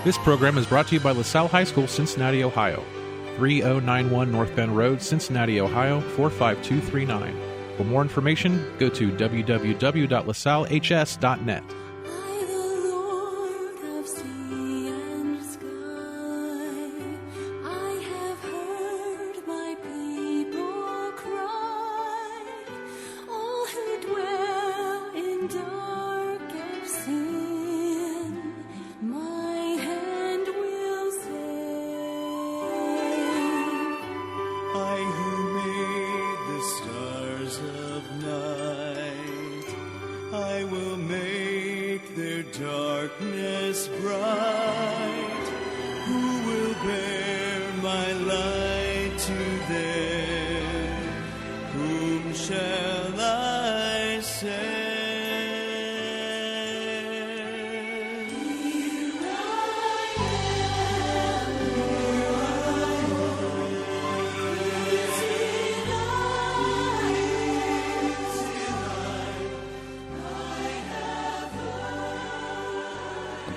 This program is brought to you by LaSalle High School, Cincinnati, Ohio. 3091 North Bend Road, Cincinnati, Ohio, 45239. For more information, go to www.lasallehs.net.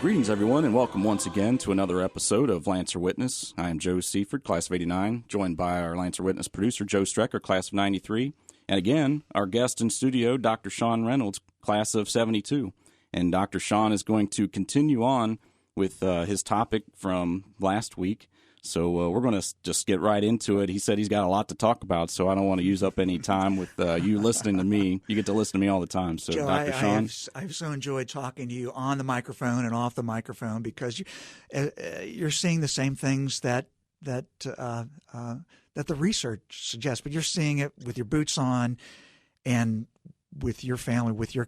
Greetings, everyone, and welcome once again to another episode of Lancer Witness. I am Joe Seaford, class of 89, joined by our Lancer Witness producer, Joe Strecker, class of 93, and again, our guest in studio, Dr. Sean Reynolds, class of 72. And Dr. Sean is going to continue on with his topic from last week, so we're going to just get right into it. He said he's got a lot to talk about, so I don't want to use up any time with you listening to me. You get to listen to me all the time. So, Joe, Dr. Sean? I've so enjoyed talking to you on the microphone and off the microphone because you're seeing the same things that the research suggests, but you're seeing it with your boots on and with your family, with your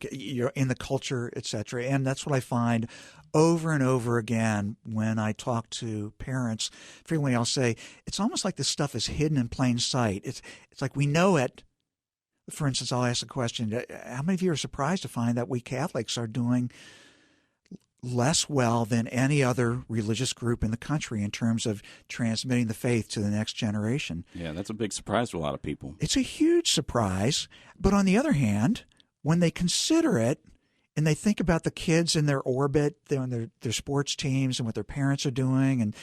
in the culture, etc. And that's what I find over and over again when I talk to parents. Frequently, I'll say it's almost like this stuff is hidden in plain sight. It's like we know it. For instance, I'll ask a question: how many of you are surprised to find that we Catholics are doing less well than any other religious group in the country in terms of transmitting the faith to the next generation? Yeah, that's a big surprise to a lot of people. It's a huge surprise. But on the other hand, when they consider it and they think about the kids in their orbit, their sports teams and what their parents are doing and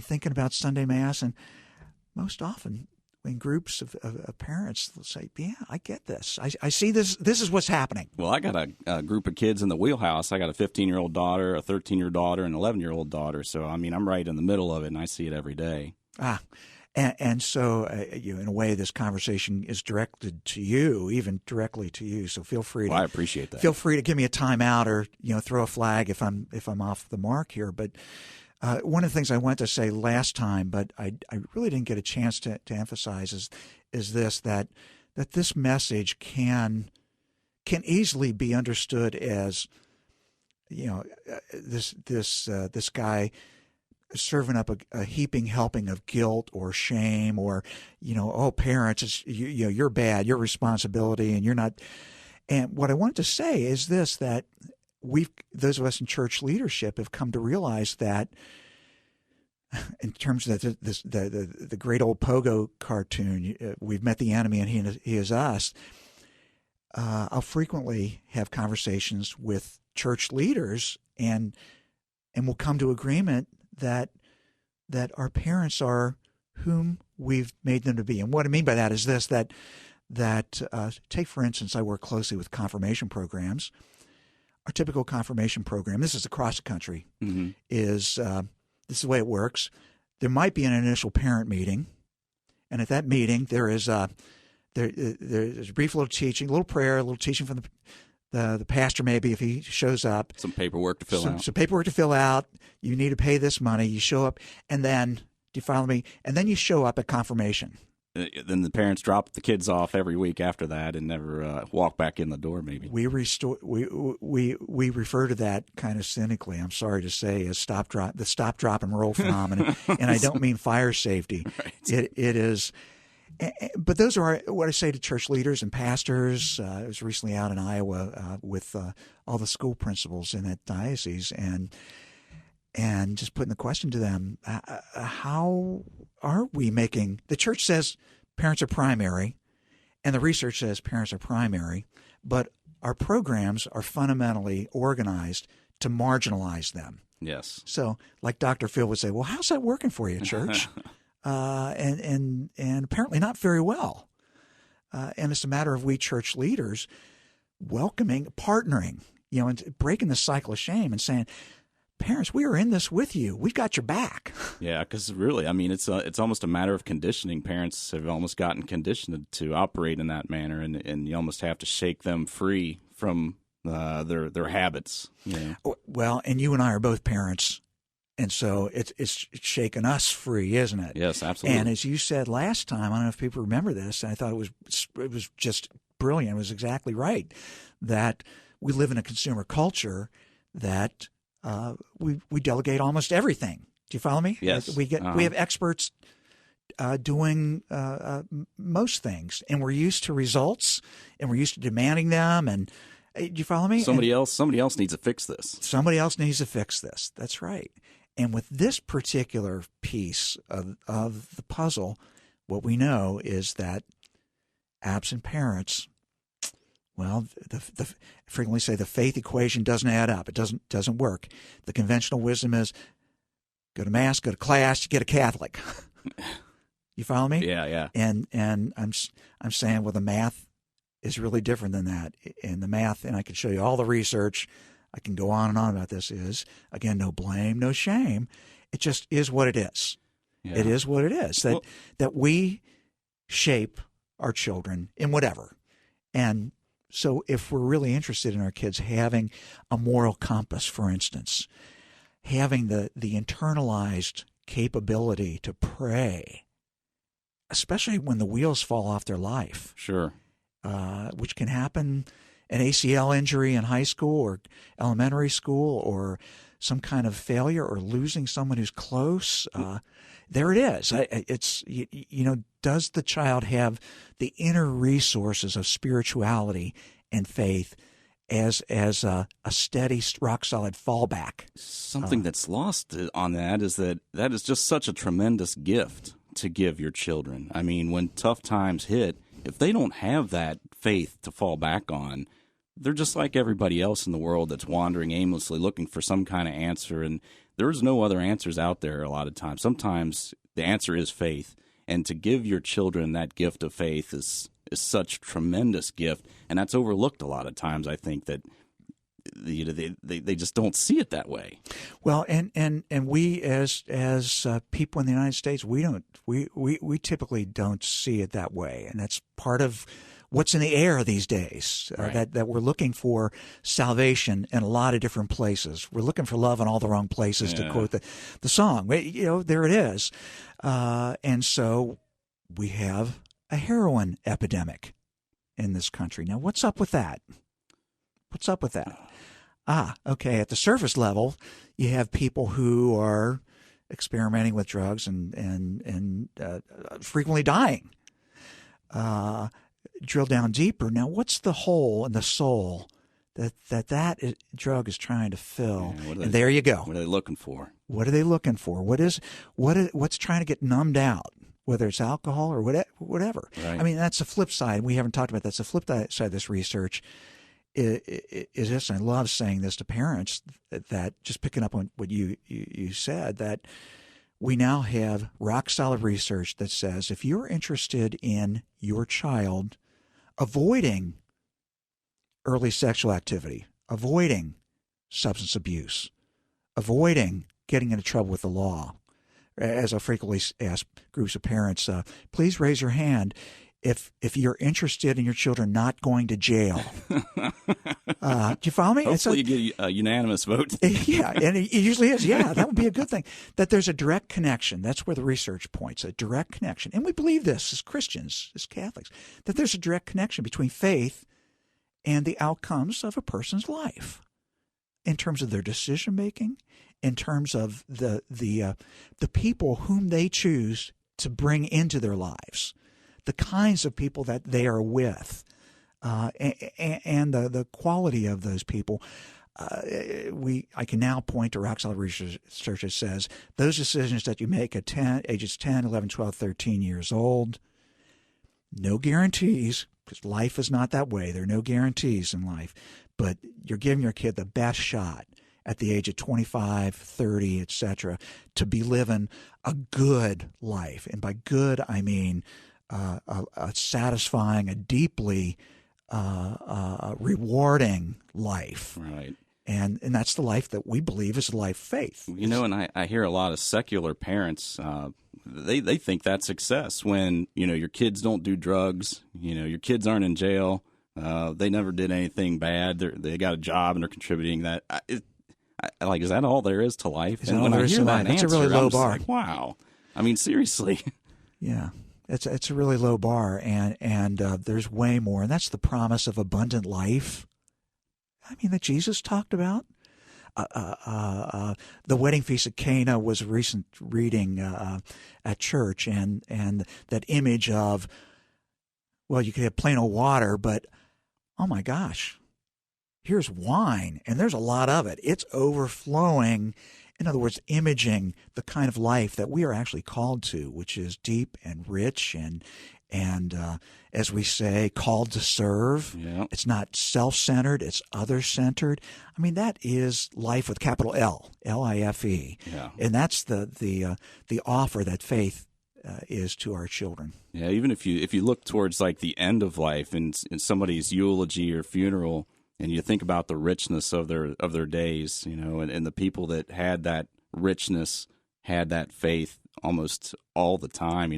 thinking about Sunday Mass, and most often in groups of parents will say, yeah, I get this. I see this. This is what's happening. Well, I got a group of kids in the wheelhouse. I got a 15-year-old daughter, a 13-year-old daughter, and an 11-year-old daughter. So, I mean, I'm right in the middle of it, and I see it every day. And so, in a way, this conversation is directed to you, even directly to you. So feel free to. Well, I appreciate that. Feel free to give me a timeout or throw a flag if I'm off the mark here. But one of the things I wanted to say last time, but I really didn't get a chance to emphasize is this that this message can easily be understood as this guy serving up a heaping helping of guilt or shame or parents, it's, you're bad, your responsibility, and you're not. And what I wanted to say is this, that those of us in church leadership have come to realize that in terms of the great old Pogo cartoon, we've met the enemy and he is us. I'll frequently have conversations with church leaders and we'll come to agreement that our parents are whom we've made them to be. And what I mean by that is this, that take, for instance, I work closely with confirmation programs. Our typical confirmation program, this is across the country, is this is the way it works. There might be an initial parent meeting, and at that meeting there is there's a brief little teaching, a little prayer, a little teaching from the pastor maybe if he shows up. Some paperwork to fill out. Some paperwork to fill out. You need to pay this money. You show up, and then, do you follow me? And then you show up at confirmation. Then the parents drop the kids off every week after that and never walk back in the door. Maybe we refer to that kind of cynically, I'm sorry to say, as the stop, drop, and roll phenomenon. And I don't mean fire safety. Right. It is. But those are what I say to church leaders and pastors. I was recently out in Iowa with all the school principals in that diocese, and just putting the question to them: how are we making? The church says parents are primary, and the research says parents are primary, but our programs are fundamentally organized to marginalize them. Yes. So, like Dr. Phil would say, well, how's that working for you, church? And apparently not very well. And it's a matter of we church leaders welcoming, partnering, and breaking the cycle of shame and saying, parents, we are in this with you. We've got your back. Yeah, because really, I mean, it's almost a matter of conditioning. Parents have almost gotten conditioned to operate in that manner, and you almost have to shake them free from their habits. Well, and you and I are both parents, and so it's shaking us free, isn't it? Yes, absolutely. And as you said last time, I don't know if people remember this, and I thought it was just brilliant. It was exactly right that we live in a consumer culture that we delegate almost everything. Do you follow me? Yes. We have experts doing most things, and we're used to results, and we're used to demanding them. And do you follow me? Somebody else needs to fix this. Somebody else needs to fix this. That's right. And with this particular piece of the puzzle, what we know is that absent parents, well, the frequently say the faith equation doesn't add up. It doesn't work. The conventional wisdom is go to mass, go to class, you get a Catholic. You follow me? Yeah. And I'm saying, well, the math is really different than that. And the math, and I can show you all the research, I can go on and on about this, is, again, no blame, no shame. It just is what it is. Yeah. It is what it is. That we shape our children in whatever. And so if we're really interested in our kids having a moral compass, for instance, having the internalized capability to pray, especially when the wheels fall off their life. Sure. Which can happen, an ACL injury in high school or elementary school, or some kind of failure, or losing someone who's close. There it is. It's does the child have the inner resources of spirituality and faith as a steady, rock solid fallback? Something that's lost on that is just such a tremendous gift to give your children. I mean, when tough times hit, if they don't have that faith to fall back on, they're just like everybody else in the world that's wandering aimlessly looking for some kind of answer, and there's no other answers out there a lot of times. Sometimes the answer is faith, and to give your children that gift of faith is such a tremendous gift, and that's overlooked a lot of times. I think that they just don't see it that way. Well, and we as people in the United States, we typically don't see it that way, and that's part of what's in the air these days. Right. That we're looking for salvation in a lot of different places. We're looking for love in all the wrong places, to quote the song. There it is, and so we have a heroin epidemic in this country. Now, what's up with that? What's up with that? Okay. At the surface level, you have people who are experimenting with drugs and frequently dying. Drill down deeper. Now, what's the hole in the soul that drug is trying to fill? Yeah, and there you go. What are they looking for? What are they looking for? What's trying to get numbed out? Whether it's alcohol or whatever. Right. I mean, that's the flip side. We haven't talked about that. That's the flip side of this research. Is this? And I love saying this to parents, that just picking up on what you said, that we now have rock solid research that says if you're interested in your child avoiding early sexual activity, avoiding substance abuse, avoiding getting into trouble with the law, as I frequently ask groups of parents, please raise your hand if you're interested in your children not going to jail. Do you follow me? Hopefully you get a unanimous vote. Yeah, and it usually is. Yeah, that would be a good thing. That there's a direct connection. That's where the research points, a direct connection. And we believe this as Christians, as Catholics, that there's a direct connection between faith and the outcomes of a person's life in terms of their decision-making, in terms of the people whom they choose to bring into their lives, the kinds of people that they are with, and the quality of those people. I can now point to rock solid research that says those decisions that you make at ages 10, 11, 12, 13 years old, no guarantees, because life is not that way. There are no guarantees in life, but you're giving your kid the best shot at the age of 25, 30, etc., to be living a good life. And by good, I mean a satisfying, a deeply rewarding life. Right. And that's the life that we believe is the life of faith. You know, and I hear a lot of secular parents, they think that's success when, your kids don't do drugs, your kids aren't in jail, they never did anything bad, they got a job and they're contributing that. Is that all there is to life? And when I hear that, that's a really low bar. Like, wow. I mean, seriously. Yeah. It's a really low bar, and there's way more, and that's the promise of abundant life. I mean, that Jesus talked about. The wedding feast at Cana was a recent reading at church, and that image of, well, you could have plain old water, but oh my gosh, here's wine, and there's a lot of it. It's overflowing. In other words, imaging the kind of life that we are actually called to, which is deep and rich and as we say, called to serve. Yeah. It's not self-centered, it's other-centered. I mean, that is life with capital L, L-I-F-E. Yeah. And that's the offer that faith is to our children. Yeah, even if you look towards like the end of life in somebody's eulogy or funeral, and you think about the richness of their days, and the people that had that richness, had that faith almost all the time,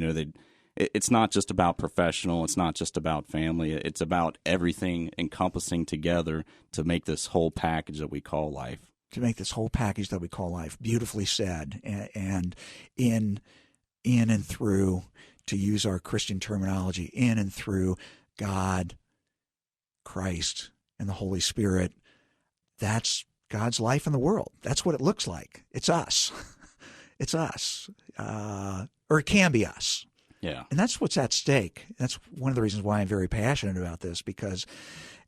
it's not just about professional, it's not just about family, it's about everything encompassing together to make this whole package that we call life. To make this whole package that we call life. Beautifully said. And in and through, to use our Christian terminology, in and through God, Christ, and the Holy Spirit, that's God's life in the world. That's what it looks like. It's us. It's us. Or it can be us. Yeah. And that's what's at stake. That's one of the reasons why I'm very passionate about this, because,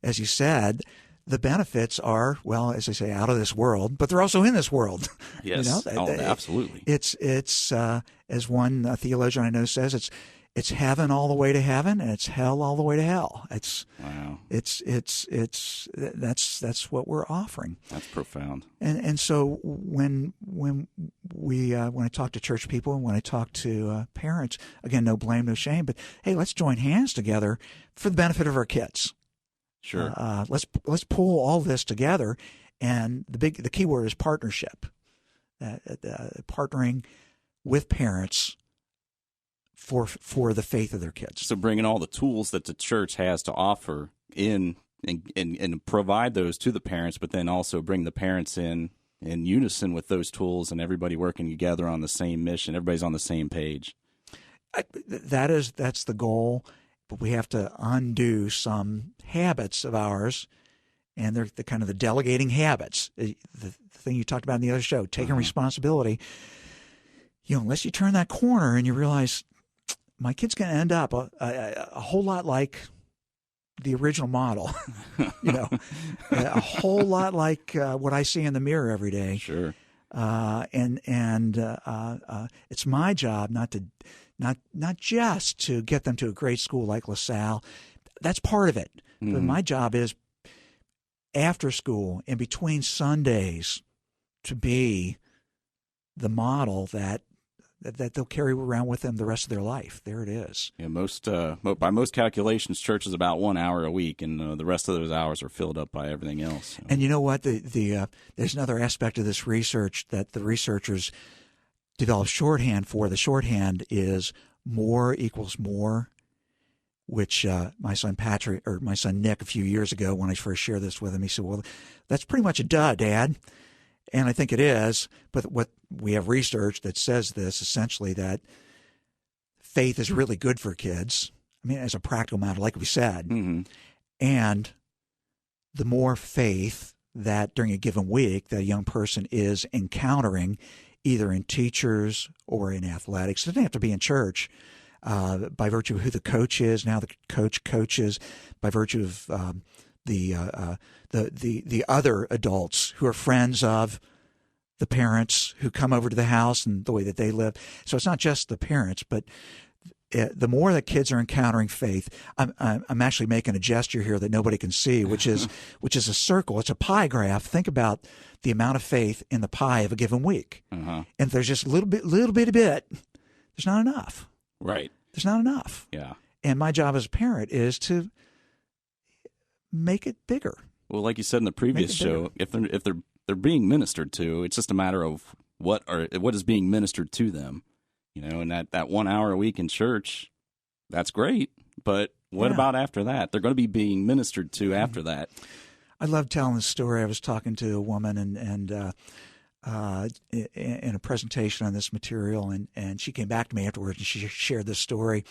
as you said, the benefits are, well, as I say, out of this world, but they're also in this world. Yes. Absolutely. It's as one theologian I know says, it's heaven all the way to heaven, and it's hell all the way to hell. Wow. That's what we're offering. That's profound. And so when I talk to church people and when I talk to parents, again, no blame, no shame, but hey, let's join hands together for the benefit of our kids. Sure. Let's pull all this together, and the key word is partnership. Partnering with parents for the faith of their kids. So bringing all the tools that the church has to offer in and provide those to the parents, but then also bring the parents in unison with those tools, and everybody working together on the same mission. Everybody's on the same page. That's the goal, but we have to undo some habits of ours, and they're the kind of the delegating habits. The thing you talked about in the other show, taking responsibility. Unless you turn that corner and you realize my kid's going to end up a whole lot like the original model, a whole lot like what I see in the mirror every day. Sure. And it's my job not just to get them to a great school like LaSalle. That's part of it. Mm-hmm. But my job is after school, in between Sundays, to be the model that they'll carry around with them the rest of their life. There it is. Yeah, by most calculations, church is about 1 hour a week, and the rest of those hours are filled up by everything else. So. And you know what? There's another aspect of this research that the researchers developed shorthand for. The shorthand is more equals more, which my son Nick, a few years ago, when I first shared this with him, he said, "Well, that's pretty much a duh, Dad." And I think it is, but what we have research that says this, essentially, that faith is really good for kids. I mean, as a practical matter, like we said. Mm-hmm. And the more faith that during a given week that a young person is encountering, either in teachers or in athletics, it doesn't have to be in church, by virtue of who the coach is, now the coach coaches, by virtue of the other adults who are friends of the parents who come over to the house and the way that they live. So it's not just the parents, but the more that kids are encountering faith, I'm actually making a gesture here that nobody can see, which is a circle. It's a pie graph. Think about the amount of faith in the pie of a given week. And if there's just a little bit, there's not enough. Right. There's not enough. Yeah. And my job as a parent is to make it bigger. Well, like you said in the previous show, if they're being ministered to, it's just a matter of what is being ministered to them. And that 1 hour a week in church, that's great. But what about after that? They're going to be being ministered to after that. I love telling this story. I was talking to a woman and in a presentation on this material, and she came back to me afterwards and she shared this story.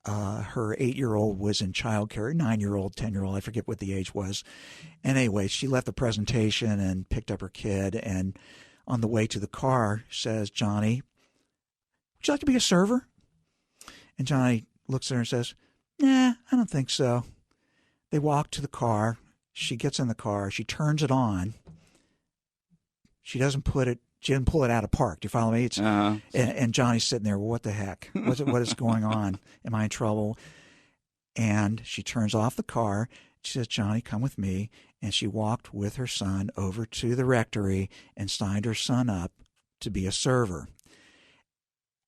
Her 8-year-old was in childcare, 9-year-old, 10-year-old, I forget what the age was. And anyway, she left the presentation and picked up her kid, and on the way to the car says, "Johnny, would you like to be a server?" And Johnny looks at her and says, "Nah, I don't think so." They walk to the car. She gets in the car. She turns it on. She didn't pull it out of park. Do you follow me? And Johnny's sitting there. Well, what the heck? What is going on? Am I in trouble? And she turns off the car. She says, "Johnny, come with me." And she walked with her son over to the rectory and signed her son up to be a server.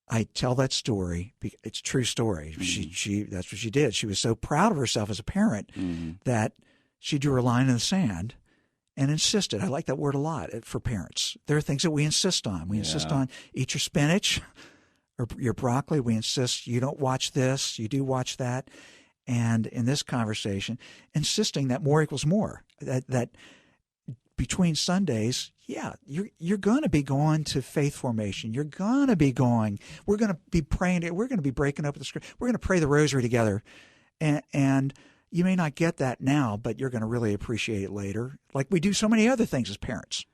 I tell that story. It's a true story. She that's what she did. She was so proud of herself as a parent that she drew a line in the sand and insisted. I like that word a lot for parents. There are things that we insist on. We insist on eat your spinach or your broccoli. We insist you don't watch this, you do watch that. And in this conversation, insisting that more equals more. That between Sundays, you're going to be going to faith formation. You're going to be going. We're going to be praying. We're going to be breaking up the script. We're going to pray the rosary together. And you may not get that now, but you're going to really appreciate it later, like we do so many other things as parents.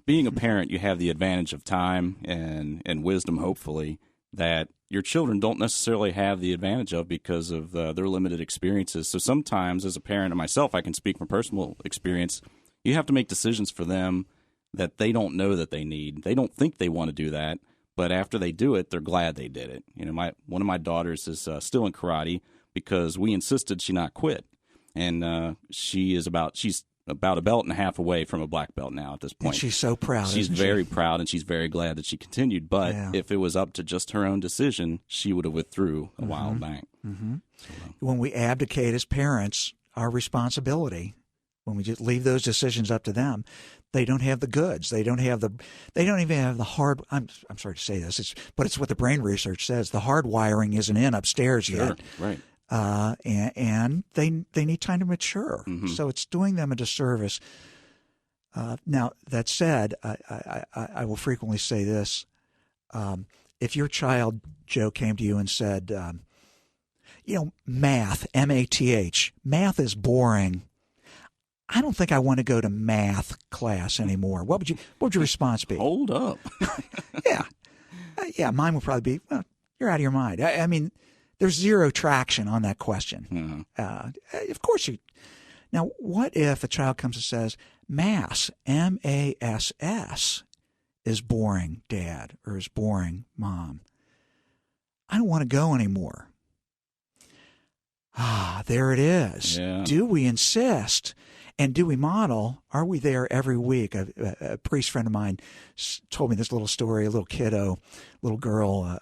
Being a parent, you have the advantage of time and wisdom, hopefully, that your children don't necessarily have the advantage of because of their limited experiences. So sometimes as a parent and myself, I can speak from personal experience, you have to make decisions for them that they don't know that they need. They don't think they want to do that, but after they do it, they're glad they did it. One of my daughters is still in karate because we insisted she not quit. And she's about a belt and a half away from a black belt now at this point. And she's so proud. She's very proud, and she's very glad that she continued. But if it was up to just her own decision, she would have withdrew a while back. So, when we abdicate as parents our responsibility, when we just leave those decisions up to them, they don't have the goods. They don't even have the hard. I'm sorry to say this, but it's what the brain research says. The hard wiring isn't in upstairs yet. Right. And they need time to mature. So it's doing them a disservice. Now, that said, I will frequently say this. If your child, Joe, came to you and said, math, M-A-T-H, math is boring. I don't think I want to go to math class anymore. What would your response be? Hold up. Yeah, mine would probably be, well, you're out of your mind. I mean, there's zero traction on that question. Of course you. Now, what if a child comes and says, Mass, M-A-S-S, is boring, Dad, or is boring, Mom? I don't want to go anymore. There it is. Yeah. Do we insist? And do we model? Are we there every week? A priest friend of mine told me this little story, a little kiddo, little girl.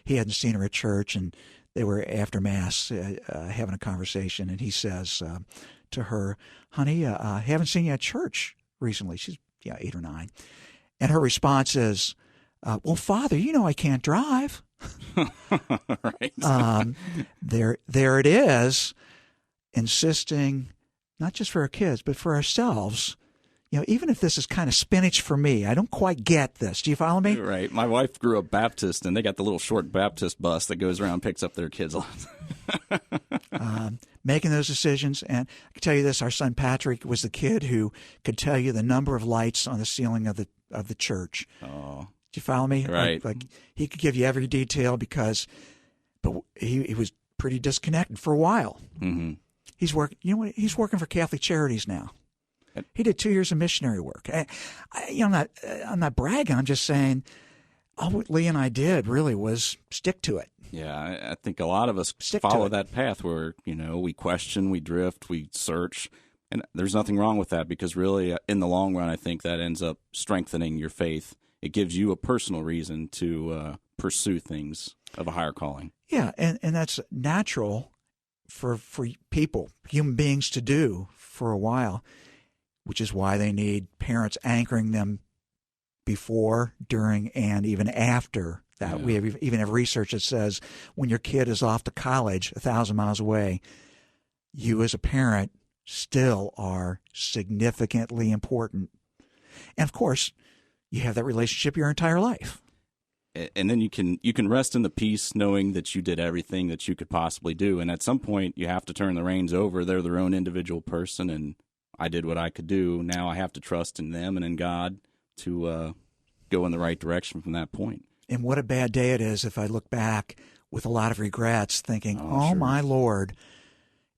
He hadn't seen her at church, and they were after Mass having a conversation, and he says to her, "Honey, I haven't seen you at church recently." She's 8 or 9. And her response is, "Well, Father, I can't drive." Right. There it is, insisting not just for our kids, but for ourselves. Even if this is kind of spinach for me, I don't quite get this. Do you follow me? Right. My wife grew up Baptist, and they got the little short Baptist bus that goes around and picks up their kids. Making those decisions. And I can tell you this, our son Patrick was the kid who could tell you the number of lights on the ceiling of the church. Oh. Do you follow me? Right. Like he could give you every detail but he was pretty disconnected for a while. Mm-hmm. He's working for Catholic Charities now. He did 2 years of missionary work. I'm not bragging. I'm just saying All Lee and I did really was stick to it. Yeah, I think a lot of us Stick follow to it. that path where, we question, we drift, we search. And there's nothing wrong with that because really, in the long run, I think that ends up strengthening your faith. It gives you a personal reason to pursue things of a higher calling. Yeah, and that's natural for people, human beings, to do for a while, which is why they need parents anchoring them before, during, and even after that. Yeah. We even have research that says when your kid is off to college 1,000 miles away, you as a parent still are significantly important. And of course, you have that relationship your entire life. And then you can rest in the peace knowing that you did everything that you could possibly do. And at some point, you have to turn the reins over. They're their own individual person, and I did what I could do. Now I have to trust in them and in God to go in the right direction from that point. And what a bad day it is if I look back with a lot of regrets thinking, Sure. my Lord,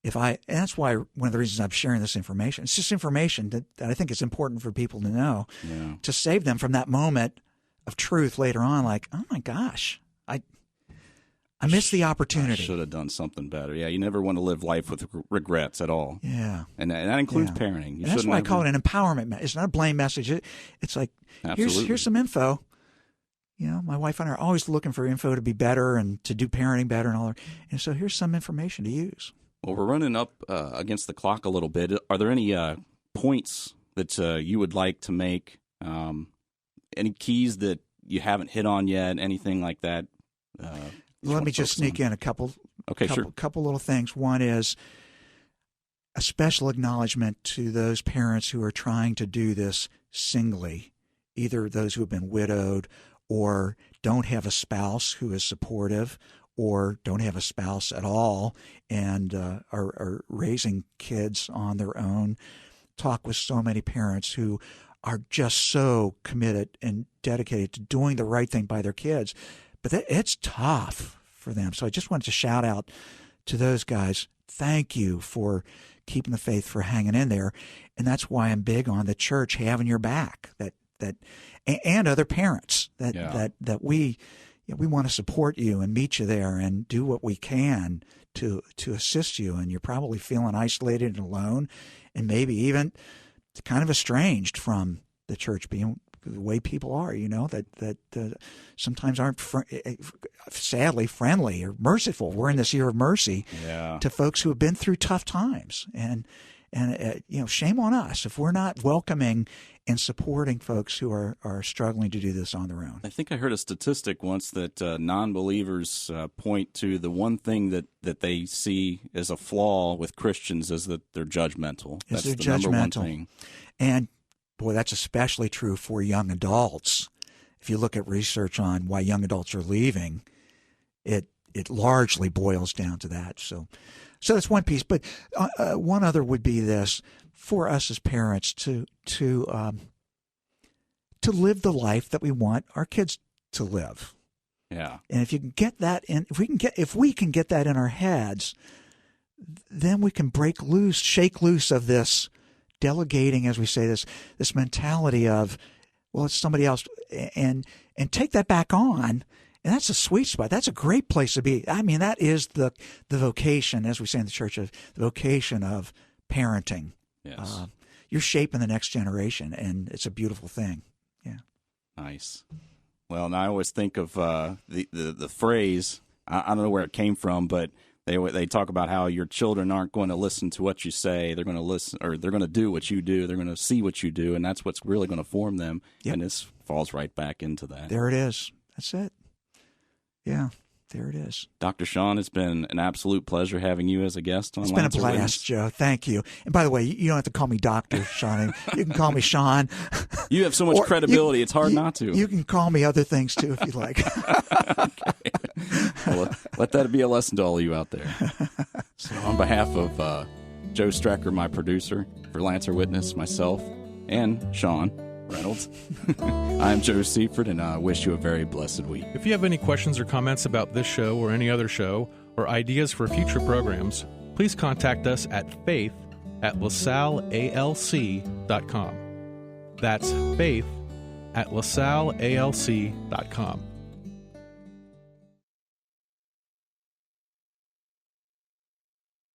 and that's why one of the reasons I'm sharing this information, it's just information that I think is important for people to know, to save them from that moment of truth later on, like, oh my gosh, I missed the opportunity. I should have done something better. Yeah, you never want to live life with regrets at all. Yeah. And that includes parenting. And that's why I call it an empowerment. It's not a blame message. It's like, here's some info. My wife and I are always looking for info to be better and to do parenting better and all that. And so here's some information to use. Well, we're running up against the clock a little bit. Are there any points that you would like to make? Any keys that you haven't hit on yet? Anything like that? Let me just sneak in a couple little things. One is a special acknowledgement to those parents who are trying to do this singly, either those who have been widowed or don't have a spouse who is supportive or don't have a spouse at all and are raising kids on their own. Talk with so many parents who are just so committed and dedicated to doing the right thing by their kids. But it's tough for them. So I just wanted to shout out to those guys. Thank you for keeping the faith, for hanging in there. And that's why I'm big on the church having your back, and other parents that we want to support you and meet you there and do what we can to assist you. And you're probably feeling isolated and alone and maybe even kind of estranged from the church, being the way people are, that sometimes aren't sadly friendly or merciful. We're in this year of mercy to folks who have been through tough times, and shame on us if we're not welcoming and supporting folks who are struggling to do this on their own. I think I heard a statistic once that non-believers point to the one thing that they see as a flaw with Christians is that they're judgmental. That's the number one thing. And boy, that's especially true for young adults. If you look at research on why young adults are leaving, it largely boils down to that. So that's one piece. But one other would be this: for us as parents to live the life that we want our kids to live. Yeah. And if you can get that in, if we can get that in our heads, then we can shake loose of this delegating, as we say, this mentality of, well, it's somebody else, and take that back on. And that's a sweet spot. That's a great place to be. I mean, that is the vocation, as we say in the church, of the vocation of parenting. Yes. You're shaping the next generation, and it's a beautiful thing. Yeah. Nice. Well, now I always think of the phrase. I don't know where it came from, but they talk about how your children aren't going to listen to what you say. They're going to listen, or they're going to do what you do. They're going to see what you do, and that's what's really going to form them. Yep. And this falls right back into that. There it is. That's it. Yeah, there it is. Dr. Sean, it's been an absolute pleasure having you as a guest on It's been Lancer a blast, Witness. Joe. Thank you. And by the way, you don't have to call me Dr. Sean. You can call me Sean. You have so much credibility, it's hard not to. You can call me other things, too, if you like. Okay. Well, let that be a lesson to all of you out there. So on behalf of Joe Strecker, my producer, for Lancer Witness, myself, and Sean Reynolds, I'm Joe Seifert, and I wish you a very blessed week. If you have any questions or comments about this show or any other show, or ideas for future programs, please contact us at faith@lasallealc.com. That's faith, at lasallealc.com.